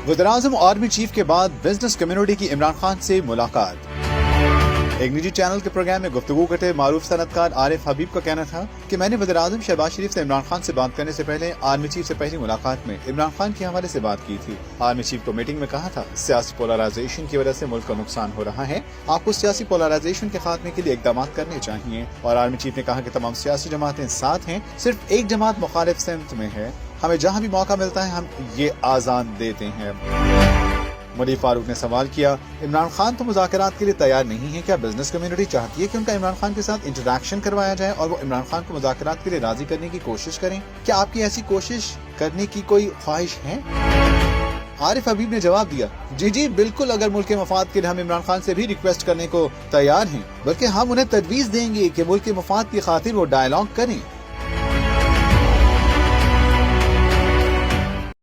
वज़ीर-ए-आज़म और army chief के बाद बिजनेस कम्युनिटी की इमरान खान से मुलाकात। एक निजी चैनल के प्रोग्राम में गुफ्तगू करते मारूफ सनतकार आरिफ हबीब का कहना था कि मैंने वज़ीर-ए-आज़म शहबाज शरीफ से इमरान खान से बात करने से पहले आर्मी चीफ से पहली मुलाकात में इमरान खान के हवाले से बात की थी। आर्मी चीफ को मीटिंग में कहा था, सियासी पोलराइजेशन की वजह से मुल्क को नुकसान हो रहा है, आपको सियासी पोलराइजेशन के खात्मे के लिए इकदाम करने चाहिए। और आर्मी चीफ ने कहा कि तमाम सियासी जमातें साथ हैं, सिर्फ एक जमात मुखालिफ सिमत में है, हमें जहाँ भी मौका मिलता है हम ये आज़ान देते हैं। मुनीर फारूक ने सवाल किया, इमरान खान तो मुज़ाकरात के लिए तैयार नहीं है, क्या बिजनेस कम्युनिटी चाहती है कि उनका इमरान खान के साथ इंटरेक्शन करवाया जाए और वो इमरान खान को मुज़ाकरात के लिए राजी करने की कोशिश करें? क्या आपकी ऐसी कोशिश करने की कोई ख्वाहिश है? आरिफ हबीब ने जवाब दिया, जी बिल्कुल, अगर मुल्क के मफाद के लिए हम इमरान खान से भी रिक्वेस्ट करने को तैयार हैं, बल्कि हम उन्हें तजवीज़ देंगे कि मुल्क के मफाद की खातिर वो डायलॉग करें।